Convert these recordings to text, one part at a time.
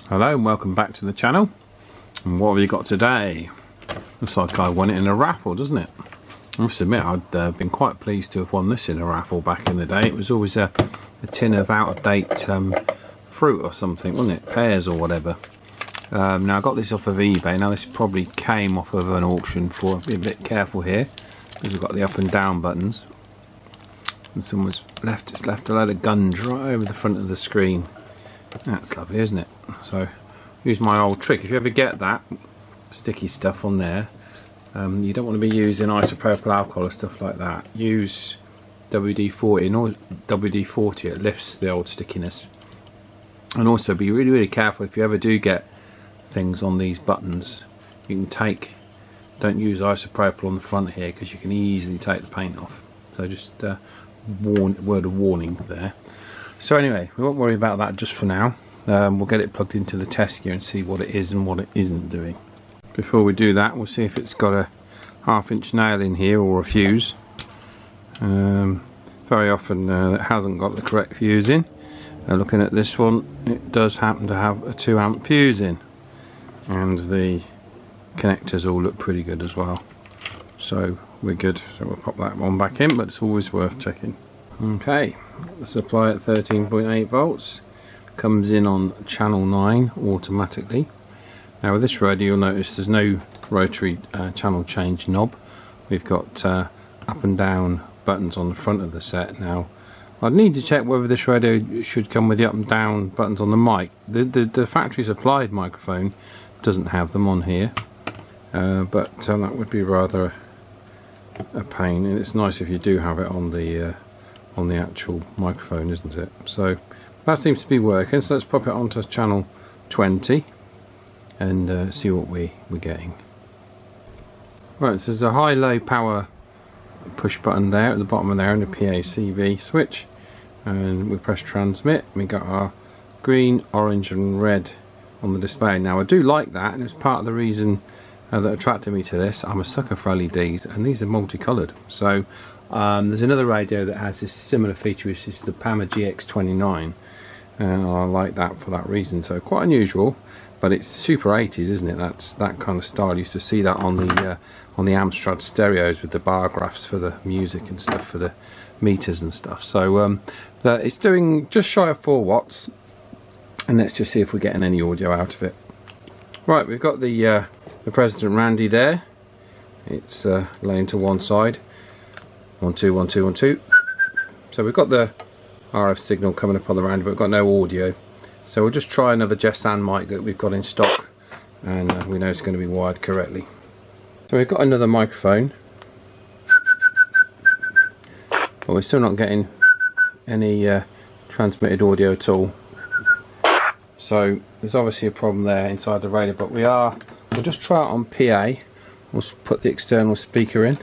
Hello and welcome back to the channel. And what have you got today? Looks like I won it in a raffle, doesn't it? I must admit I'd been quite pleased to have won this in a raffle back in the day. It was always a tin of out-of-date fruit or something, wasn't it? Pears or whatever. Now I got this off of eBay. Now this probably came off of an auction for, be a bit careful here, because we've got the up and down buttons. And someone's left a load of guns right over the front of the screen. That's lovely, isn't it? So use my old trick. If you ever get that sticky stuff on there, you don't want to be using isopropyl alcohol or stuff like that. Use WD-40 or WD-40. It lifts the old stickiness. And also be really careful if you ever do get things on these buttons. You can don't use isopropyl on the front here, because you can easily take the paint off. So just word of warning there. So anyway, we won't worry about that just for now. We'll get it plugged into the test gear and see what it is and what it isn't doing. Before we do that, we'll see if it's got a 1/2 inch nail in here or a fuse. Very often it hasn't got the correct fuse in. Looking at this one, it does happen to have a 2 amp fuse in, and the connectors all look pretty good as well. So we're good. So we'll pop that one back in, but it's always worth checking. Okay, the supply at 13.8 volts comes in on channel 9 automatically. Now with this radio, you'll notice there's no rotary channel change knob. We've got up and down buttons on the front of the set. Now I'd need to check whether this radio should come with the up and down buttons on the mic. The factory supplied microphone doesn't have them on here, but that would be rather a pain, and it's nice if you do have it on the actual microphone, isn't it? So that seems to be working, so let's pop it onto channel 20 and see what we're getting. Right, so there's a high-low power push button there at the bottom of there, and a PACV switch, and we press transmit. We got our green, orange and red on the display. Now I do like that, and it's part of the reason that attracted me to this. I'm a sucker for LEDs, and these are multicolored. So there's another radio that has this similar feature, which is the PAMA GX29, and I like that for that reason. So quite unusual, but it's super 80s, isn't it? That's that kind of style. You used to see that on the Amstrad stereos with the bar graphs for the music and stuff, for the meters and stuff. So it's doing just shy of 4 watts, and let's just see if we're getting any audio out of it. Right, we've got the President Randy there. It's laying to one side. 1 2 1 2 1 2. So we've got the RF signal coming up on the Randy, but we've got no audio. So we'll just try another Jesan mic that we've got in stock, and we know it's going to be wired correctly. So we've got another microphone, but we're still not getting any transmitted audio at all. So there's obviously a problem there inside the radio, but we'll just try it on PA. We'll put the external speaker in.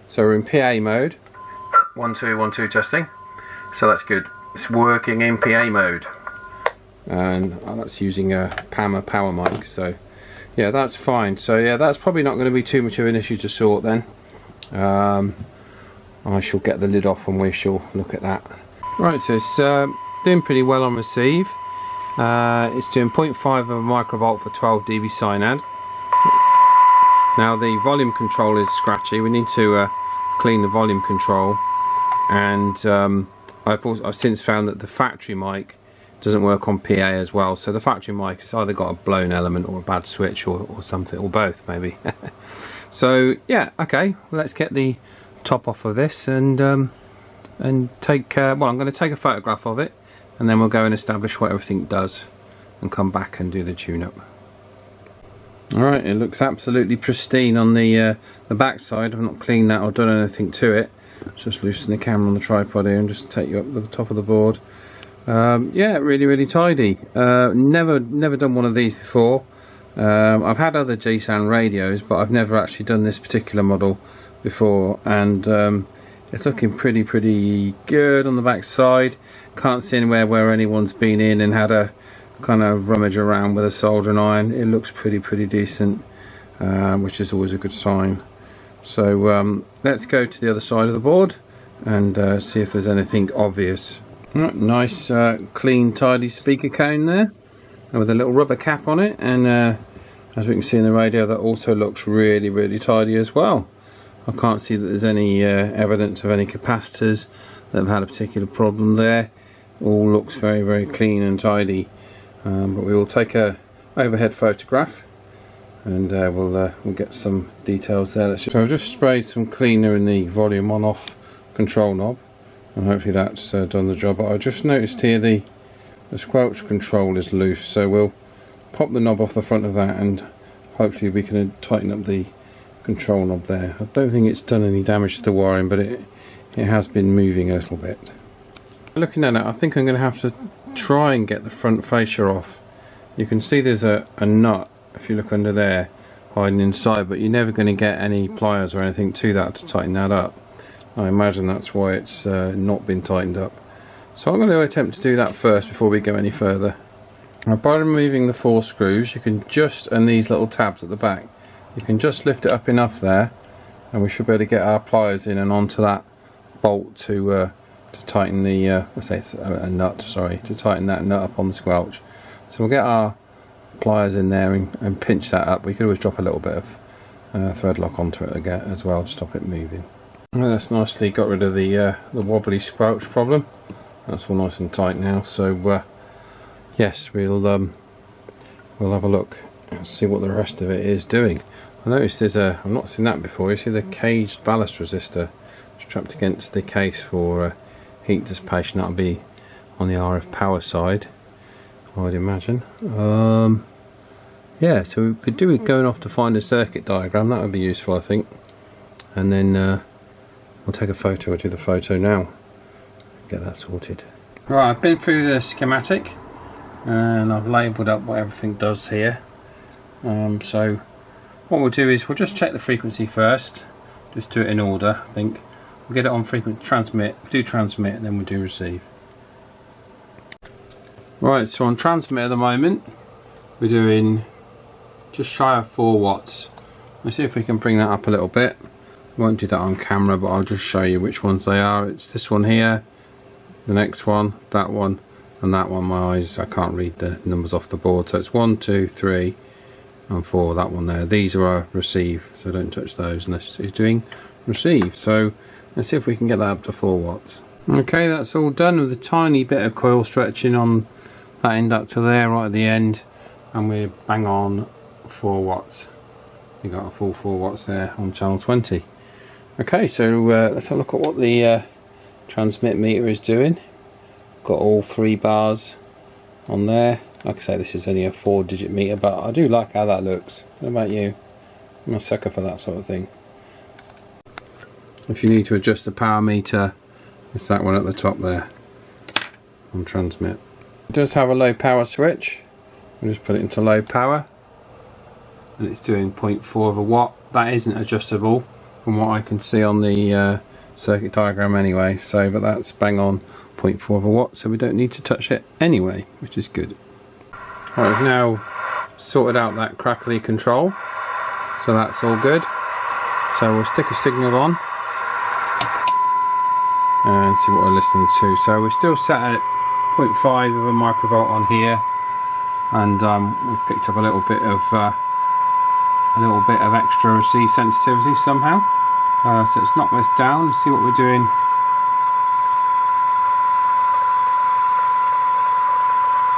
So we're in PA mode. 1 2 1 2 testing. So that's good. It's working in PA mode, and that's using a PAMA power mic. So yeah, that's fine. So yeah, that's probably not going to be too much of an issue to sort then. I shall get the lid off and we shall look at that. Right, so it's doing pretty well on receive. It's doing 0.5 of a microvolt for 12 dB synad. Now the volume control is scratchy. We need to clean the volume control, and I've since found that the factory mic doesn't work on PA as well. So the factory mic has either got a blown element or a bad switch, or something, or both maybe. So yeah, okay, let's get the top off of this and take well, I'm going to take a photograph of it, and then we'll go and establish what everything does and come back and do the tune-up. Alright, it looks absolutely pristine on the back side. I've not cleaned that or done anything to it. Just loosen the camera on the tripod here and just take you up to the top of the board. Yeah, really tidy. Never done one of these before. I've had other Jesan radios, but I've never actually done this particular model before, and it's looking pretty good on the back side. Can't see anywhere where anyone's been in and had a kind of rummage around with a soldering iron. It looks pretty decent, which is always a good sign. So let's go to the other side of the board and see if there's anything obvious. Right, nice clean tidy speaker cone there. with a little rubber cap on it, and as we can see in the radio, that also looks really tidy as well. I can't see that there's any evidence of any capacitors that have had a particular problem there. All looks very clean and tidy. But we will take a overhead photograph, and we'll get some details there. So I've just sprayed some cleaner in the volume on-off control knob, and hopefully that's done the job. But I just noticed here the squelch control is loose, so we'll pop the knob off the front of that, and hopefully we can tighten up the control knob there. I don't think it's done any damage to the wiring, but it has been moving a little bit. Looking at it, I think I'm going to have to try and get the front fascia off. You can see there's a nut, if you look under there, hiding inside, but you're never going to get any pliers or anything to that to tighten that up. I imagine that's why it's not been tightened up. So I'm going to attempt to do that first before we go any further. Now, by removing the 4 screws, you can just, and these little tabs at the back, you can just lift it up enough there, and we should be able to get our pliers in and onto that bolt to tighten the let's say it's a nut, sorry, to tighten that nut up on the squelch. So we'll get our pliers in there and pinch that up. We could always drop a little bit of thread lock onto it again as well to stop it moving. And that's nicely got rid of the wobbly squelch problem. That's all nice and tight now. So yes, we'll have a look and see what the rest of it is doing. I noticed there's I've not seen that before. You see the caged ballast resistor strapped against the case for heat dissipation. That'll be on the RF power side, I would imagine. Yeah, so we could do with going off to find a circuit diagram. That would be useful, I think. And then we'll take a photo. I'll do the photo now. Get that sorted. Right, I've been through the schematic and I've labelled up what everything does here. So what we'll do is we'll just check the frequency first. Just do it in order, I think. We'll get it on frequency transmit. We'll do transmit and then we'll do receive. Right, so on transmit at the moment, we're doing just shy of 4 watts. Let's see if we can bring that up a little bit. Won't do that on camera, but I'll just show you which ones they are. It's this one here, the next one, that one, and that one. My eyes, I can't read the numbers off the board. So it's 1, 2, 3, and 4. That one there. These are our receive, so don't touch those unless you're doing receive. So let's see if we can get that up to 4 watts. Okay, that's all done with a tiny bit of coil stretching on that inductor there right at the end, and we're bang on 4 watts. We got a full 4 watts there on channel 20. Okay, so let's have a look at what the transmit meter is doing. Got all 3 bars on there. Like I say, this is only a 4-digit meter, but I do like how that looks. What about you? I'm a sucker for that sort of thing. If you need to adjust the power meter, it's that one at the top there on transmit. It does have a low power switch. We'll just put it into low power, and it's doing 0.4 of a watt. That isn't adjustable from what I can see on the circuit diagram anyway, so but that's bang on 0.4 of a watt, so we don't need to touch it anyway, which is good. Right, we've now sorted out that crackly control, so that's all good. So we'll stick a signal on and see what we're listening to. So we're still set at 0.5 of a microvolt on here, and we've picked up a little bit of extra receive sensitivity somehow. So let's knock this down and see what we're doing.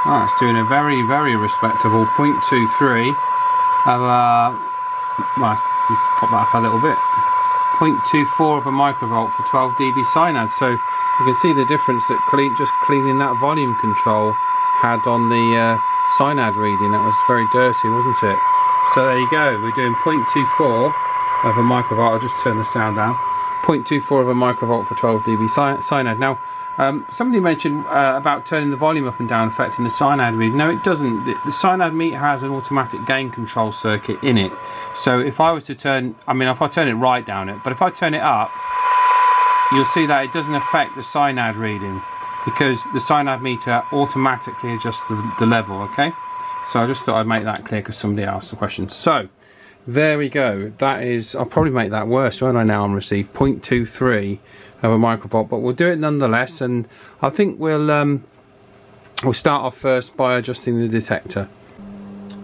Oh, it's doing a very respectable 0.23 of well, pop that up a little bit. 0.24 of a microvolt for 12 dB cyanide. So you can see the difference that just cleaning that volume control had on the cyanide reading. That was very dirty, wasn't it? So there you go, we're doing 0.24 of a microvolt. I'll just turn the sound down. 0.24 of a microvolt for 12 dB cyanide. Now, somebody mentioned about turning the volume up and down affecting the cyanide reading. No, it doesn't. The cyanide meter has an automatic gain control circuit in it. So if I was to turn, if I turn it right down it, but if I turn it up, you'll see that it doesn't affect the cyanide reading because the cyanide meter automatically adjusts the level, okay? So I just thought I'd make that clear because somebody asked the question. So there we go. That is, I'll probably make that worse, won't I, now on receive? 0.23 of a microvolt, but we'll do it nonetheless, and I think we'll We'll start off first by adjusting the detector.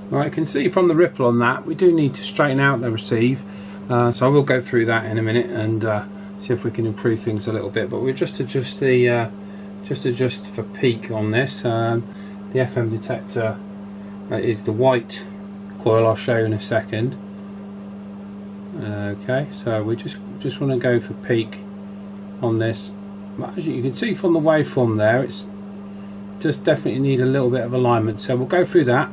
Well, you can see from the ripple on that we do need to straighten out the receive, so I will go through that in a minute and see if we can improve things a little bit. But we'll just adjust the adjust for peak on this. The FM detector is the white coil. I'll show you in a second. Okay, so we just want to go for peak on this. As you can see from the waveform there, it's just definitely need a little bit of alignment. So we'll go through that.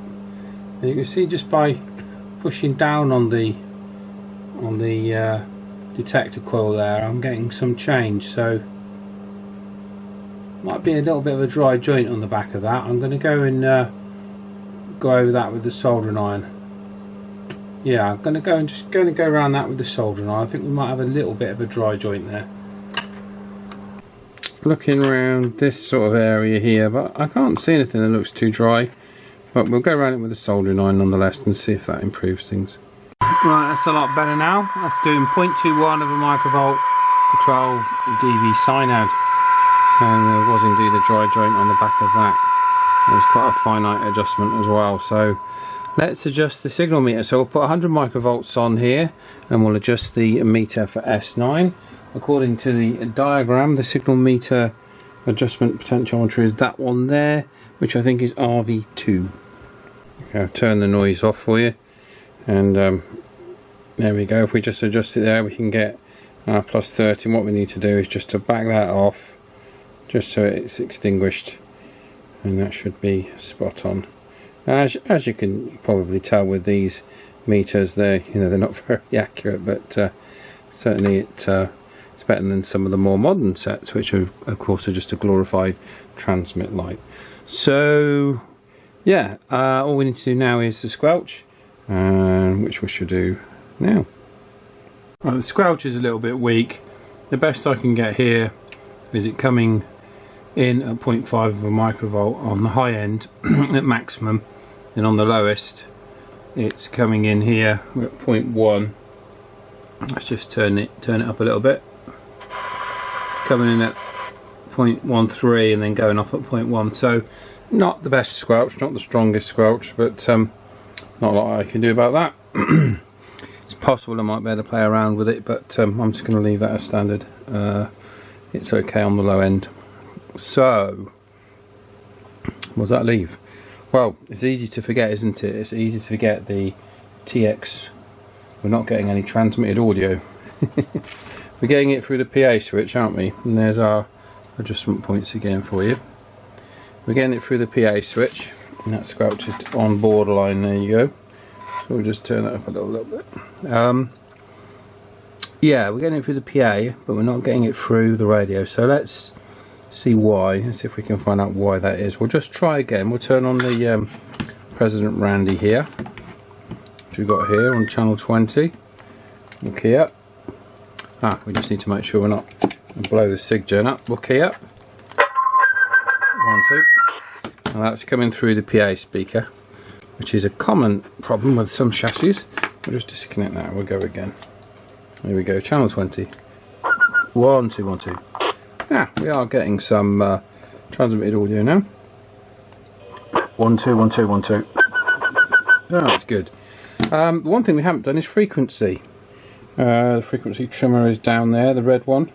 And you can see just by pushing down on the detector coil there, I'm getting some change. So might be a little bit of a dry joint on the back of that. I'm going to go and go over that with the soldering iron. Yeah, I'm going to go around that with the soldering iron. I think we might have a little bit of a dry joint there. Looking around this sort of area here, but I can't see anything that looks too dry. But we'll go around it with a soldering iron nonetheless and see if that improves things. Right, that's a lot better now. That's doing 0.21 of a microvolt for 12 dB synode. And there was indeed a dry joint on the back of that. There's quite a finite adjustment as well. So let's adjust the signal meter. So we'll put 100 microvolts on here and we'll adjust the meter for S9. According to the diagram, the signal meter adjustment potentiometer is that one there, which I think is RV2. Okay, I'll turn the noise off for you, and there we go. If we just adjust it there, we can get plus 30. And what we need to do is just to back that off, just so it's extinguished, and that should be spot on. As you can probably tell with these meters, they're not very accurate, but certainly it's better than some of the more modern sets, which of course are just a glorified transmit light. So yeah, all we need to do now is the squelch, which we should do now. Well, the squelch is a little bit weak. The best I can get here is it coming in at 0.5 of a microvolt on the high end at maximum, and on the lowest it's coming in here at 0.1. Let's just turn it up a little bit. It's coming in at 0.13 and then going off at 0.1. So not the best squelch, not the strongest squelch, but not a lot I can do about that. It's possible I might be able to play around with it, but I'm just going to leave that as standard. It's okay on the low end. So what does that leave? Well, it's easy to forget, isn't it? It's easy to forget the TX. We're not getting any transmitted audio. We're getting it through the PA switch, aren't we? And there's our adjustment points again for you. We're getting it through the PA switch, and that squelch is on borderline. There you go. So we'll just turn that up a little bit. Yeah, we're getting it through the PA, but we're not getting it through the radio. So let's see why. Let's see if we can find out why that is. We'll just try again. We'll turn on the President Randy here, which we've got here on channel 20. We'll key up. We just need to make sure we're not blow the sig gen up. We'll key up. 1, 2. And that's coming through the PA speaker, which is a common problem with some chassis. We'll just disconnect that and we'll go again. There we go, channel 20. 1, 2, 1, 2. Yeah, we are getting some transmitted audio now. 1, 2, 1, 2, 1, 2. Oh, that's good. The one thing we haven't done is frequency. The frequency trimmer is down there, the red one.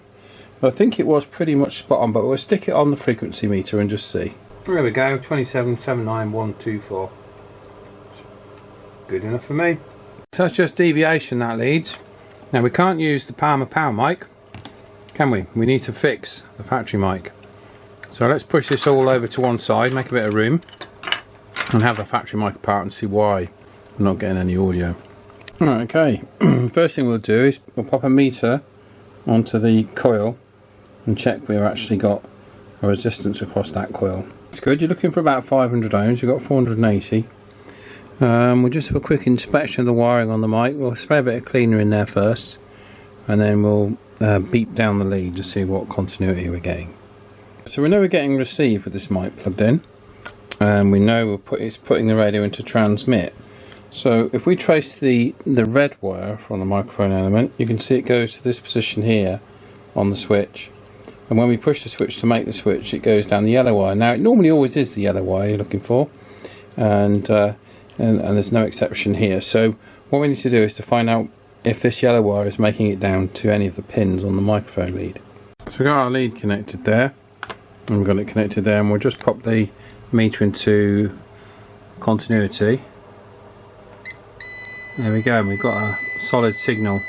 But I think it was pretty much spot on, but we'll stick it on the frequency meter and just see. There we go, 2779124. Good enough for me. So that's just deviation that leads. Now we can't use the Palmer power mic, can we? We need to fix the factory mic. So let's push this all over to one side, make a bit of room, and have the factory mic apart and see why we're not getting any audio. Right, okay, first thing we'll do is we'll pop a meter onto the coil and check we've actually got a resistance across that coil. It's good, you're looking for about 500 ohms, you've got 480. We'll just have a quick inspection of the wiring on the mic. We'll spray a bit of cleaner in there first, and then we'll beep down the lead to see what continuity we're getting. So we know we're getting receive with this mic plugged in, and we know it's putting the radio into transmit. So if we trace the red wire from the microphone element, you can see it goes to this position here on the switch, and when we push the switch to make the switch, it goes down the yellow wire. Now it normally always is the yellow wire you're looking for, and there's no exception here. So what we need to do is to find out if this yellow wire is making it down to any of the pins on the microphone lead. So we've got our lead connected there, and we've got it connected there, and we'll just pop the meter into continuity. There we go, and we've got a solid signal.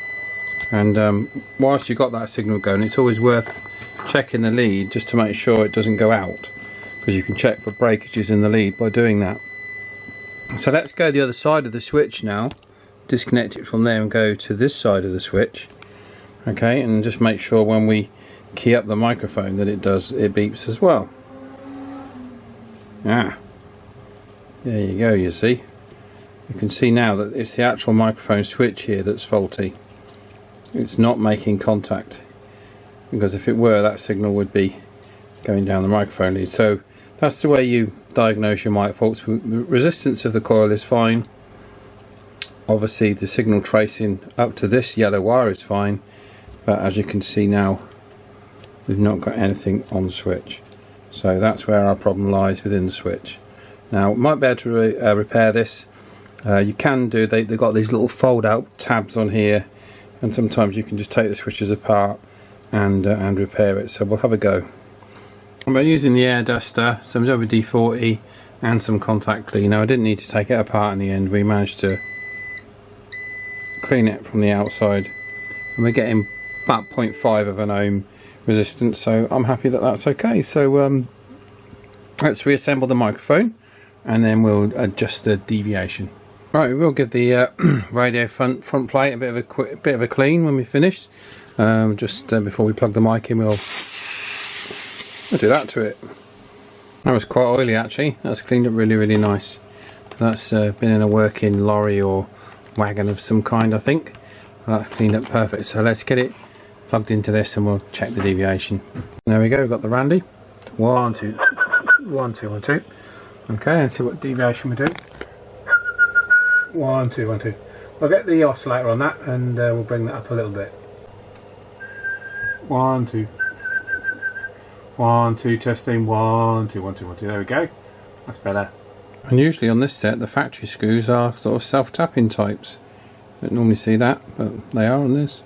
And whilst you've got that signal going, it's always worth checking the lead just to make sure it doesn't go out, because you can check for breakages in the lead by doing that. So let's go the other side of the switch now, disconnect it from there and go to this side of the switch, okay, and just make sure when we key up the microphone that it beeps as well. There you go. You see, you can see now that it's the actual microphone switch here that's faulty. It's not making contact, because if it were, that signal would be going down the microphone lead. So that's the way you diagnose your mic faults. The resistance of the coil is fine. Obviously the signal tracing up to this yellow wire is fine, but as you can see now, we've not got anything on the switch. So that's where our problem lies, within the switch. Now we might be able to repair this. You can do, they've got these little fold out tabs on here, and sometimes you can just take the switches apart and repair it. So we'll have a go. I'm using the air duster, some WD-40 and some contact cleaner. I didn't need to take it apart in the end. We managed to clean it from the outside, and we're getting about 0.5 of an ohm resistance, so I'm happy that that's okay. So let's reassemble the microphone and then we'll adjust the deviation. Right, we will give the radio front plate a bit of a clean when we finish. Just before we plug the mic in, we'll do that to it. That was quite oily actually. That's cleaned up really nice. That's been in a working lorry or wagon of some kind, I think. That's cleaned up perfect. So let's get it plugged into this and we'll check the deviation. There we go, we've got the Randy. 1 2 1 2 1 2. Okay, and see what deviation we do. 1 2 1 2. I'll get the oscillator on that and we'll bring that up a little bit. 1 2 1 2, testing. 1 2 1 2 1 2. There we go. That's better. And usually on this set the factory screws are sort of self-tapping types. Don't normally see that, but they are on this.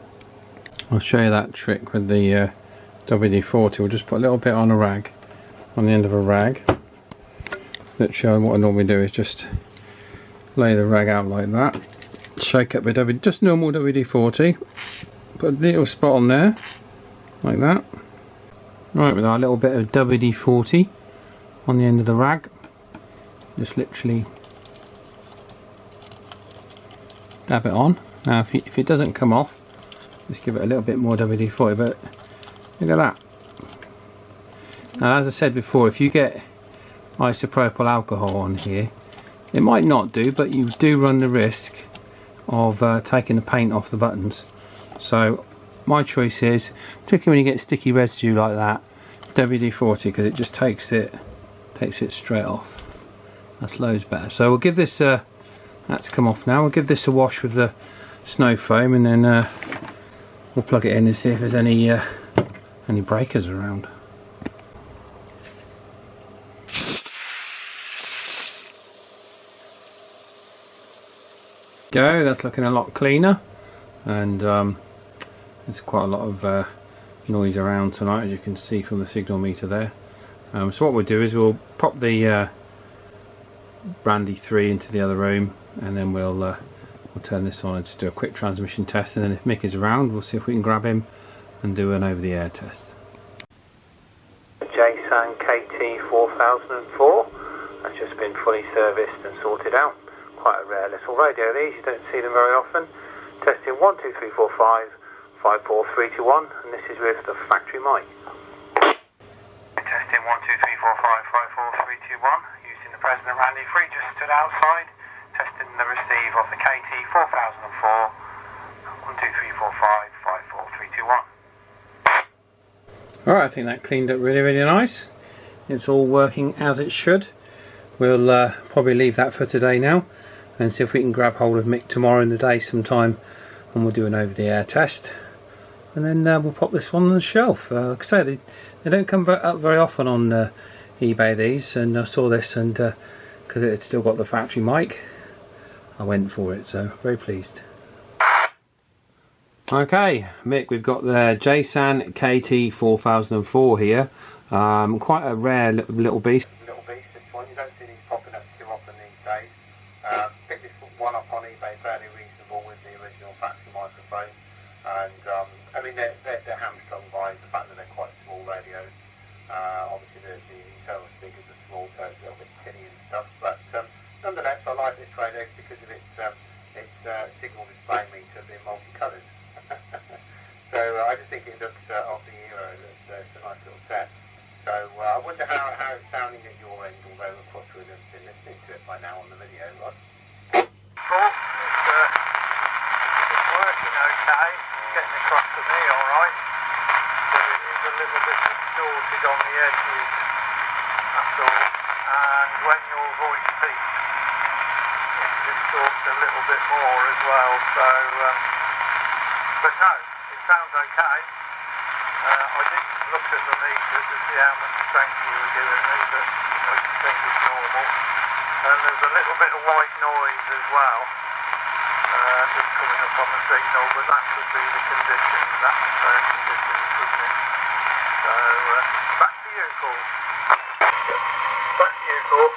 I'll show you that trick with the WD-40. We'll just put a little bit on a rag, on the end of a rag. Literally what I normally do is just lay the rag out like that, shake up with just normal WD-40, put a little spot on there, like that. Right, with our little bit of WD-40 on the end of the rag, just literally dab it on. Now if it doesn't come off, just give it a little bit more WD-40, but look at that. Now as I said before, if you get isopropyl alcohol on here, it might not do, but you do run the risk of taking the paint off the buttons. So my choice is, particularly when you get sticky residue like that, WD-40, because it just takes it straight off. That's loads better. So we'll give this that's come off now. We'll give this a wash with the snow foam, and then we'll plug it in and see if there's any breakers around. Go, that's looking a lot cleaner, and there's quite a lot of noise around tonight, as you can see from the signal meter there. So what we'll do is we'll pop the Brandy 3 into the other room, and then we'll turn this on and just do a quick transmission test, and then if Mick is around, we'll see if we can grab him and do an over-the-air test. Jesan KT-4004 has just been fully serviced and sorted out. Quite a rare little radio these, you don't see them very often. Testing 1 2 3 4 5 5 4 3 2 1, and this is with the factory mic. Testing 1 2 3 4 5 5 4 3 2 1, using the President Randy 3, just stood outside, testing the receive of the KT-4004. 1 2 3 4 5 5 4 3 2 1. Alright, I think that cleaned up really nice. It's all working as it should. We'll probably leave that for today now, and see if we can grab hold of Mick tomorrow in the day sometime, and we'll do an over-the-air test. and then we'll pop this one on the shelf. Like I say, they don't come up very often on eBay, these, and I saw this, and because it had still got the factory mic, I went for it, so very pleased. Okay, Mick, we've got the Jesan KT-4004 here. Quite a rare little beast. Little beast, this one. You don't see these popping up too often these days. Picked this one up on eBay, fairly reasonable with the original factory microphone. And I mean, they're hamstrung by the fact that they're quite small radios. Obviously, the internal speakers are small, so it's a little bit tinny and stuff. But nonetheless, I like this radio because of its signal display meter being multicolored. So I just think it looks of the era. It's a nice little set. So I wonder how it's sounding at your end, although of course we've been listening to it by now on the video, Rod. It's working okay, it's getting across to me alright, but it is a little bit distorted on the edges, that's all, and when your voice speaks, it distorts a little bit more as well, so, but no, it sounds okay. I didn't look at the meter to see how much strength you were giving me, but I think it's normal. And there's a little bit of white noise as well, just coming up on the signal, but that could be the conditions, atmospheric conditions, couldn't it? So, back to you, Paul. Back to you, Paul.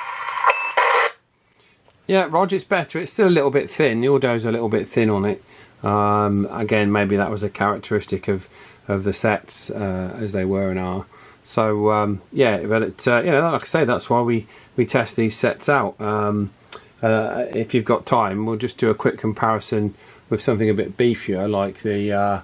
Yeah, Roger, it's better. It's still a little bit thin. The audio's a little bit thin on it. Again, maybe that was a characteristic of the sets as they were and are. So yeah, but it, you know, like I say, that's why we test these sets out. If you've got time, we'll just do a quick comparison with something a bit beefier, like the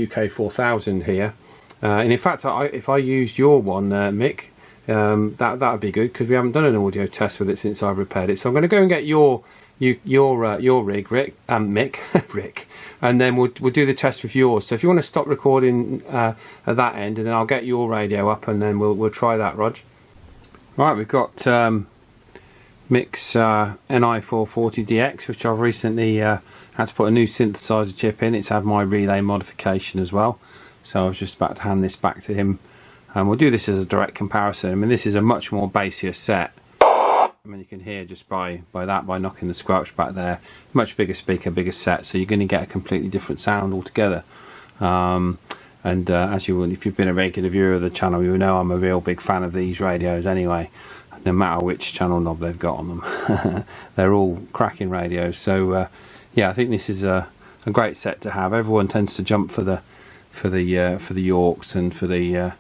UK 4000 here. And in fact, if I used your one, Mick, that would be good, because we haven't done an audio test with it since I've repaired it. So I'm going to go and get your rig, Rick, Mick, Rick, and then we'll do the test with yours. So if you want to stop recording at that end, and then I'll get your radio up, and then we'll try that, Rog. Right, we've got Mick's NI440DX, which I've recently had to put a new synthesizer chip in. It's had my relay modification as well, so I was just about to hand this back to him, and we'll do this as a direct comparison. I mean, this is a much more bassier set. I mean, you can hear just by knocking the squelch back there. Much bigger speaker, bigger set, so you're going to get a completely different sound altogether. As you will, if you've been a regular viewer of the channel, you know I'm a real big fan of these radios anyway, no matter which channel knob they've got on them. They're all cracking radios. So yeah, I think this is a great set to have. Everyone tends to jump for the Yorks and for the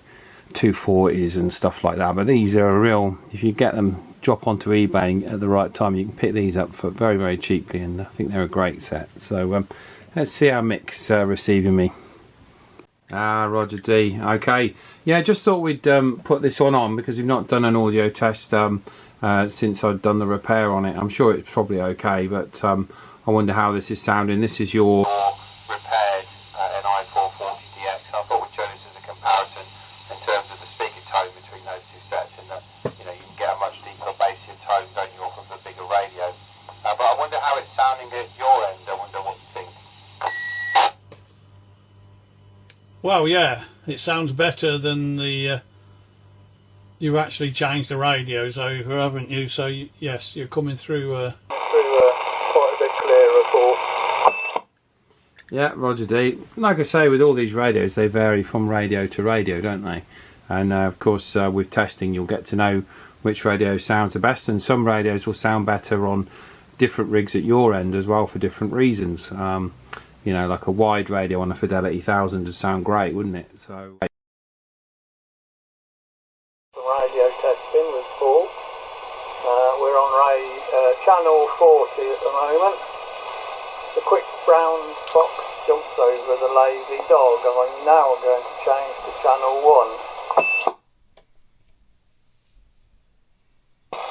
240s and stuff like that, but these are a real, if you get them, drop onto eBay at the right time, you can pick these up for very, very cheaply, and I think they're a great set. So let's see how Mick's receiving me. Roger D. Okay, yeah, just thought we'd put this one on because we've not done an audio test since I'd done the repair on it. I'm sure it's probably okay, but I wonder how this is sounding. This is your repaired NI440DX. I thought we'd show this as a comparison in terms of the speaker tone between those two sets, and that, you know, you can get a much deeper, bassier tone, don't you, off of the bigger radio. But I wonder how it's sounding at your end. I wonder what you think. Well, yeah, it sounds better than the you actually changed the radios over, haven't you? So yes, you're coming through Quite a bit clearer, Paul. Yeah, Roger D. Like I say, with all these radios, they vary from radio to radio, don't they? And of course, with testing, you'll get to know which radio sounds the best, and some radios will sound better on different rigs at your end as well for different reasons. You know, like a wide radio on a Fidelity 1000 would sound great, wouldn't it? So The radio testing with Paul. We're on channel 40 at the moment. The quick brown fox jumps over the lazy dog. I'm now going to change to channel 1.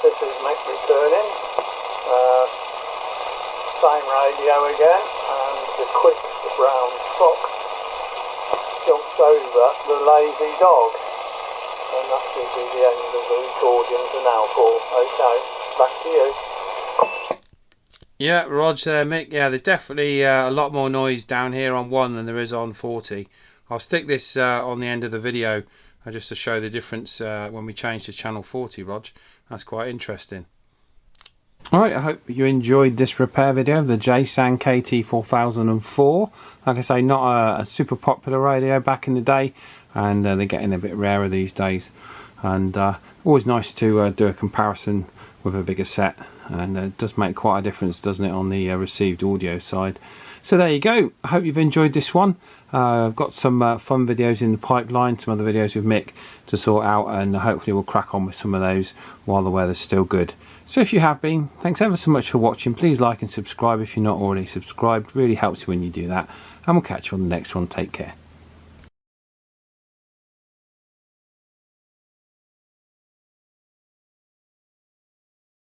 This is Mick returning. Same radio again, and the quick brown fox jumps over the lazy dog. And that will be the end of the recording for now, Paul. Okay, back to you. Yeah, Rog, Mick, yeah, there's definitely a lot more noise down here on 1 than there is on 40. I'll stick this on the end of the video just to show the difference when we change to channel 40, Rog. That's quite interesting. Alright, I hope you enjoyed this repair video of the Jesan KT-4004. Like I say, not a super popular radio back in the day, and they're getting a bit rarer these days. And always nice to do a comparison with a bigger set, and it does make quite a difference, doesn't it, on the received audio side. So there you go. I hope you've enjoyed this one. I've got some fun videos in the pipeline, some other videos with Mick to sort out, and hopefully we'll crack on with some of those while the weather's still good. So if you have been, thanks ever so much for watching. Please like and subscribe if you're not already subscribed. Really helps you when you do that. And we'll catch you on the next one. Take care.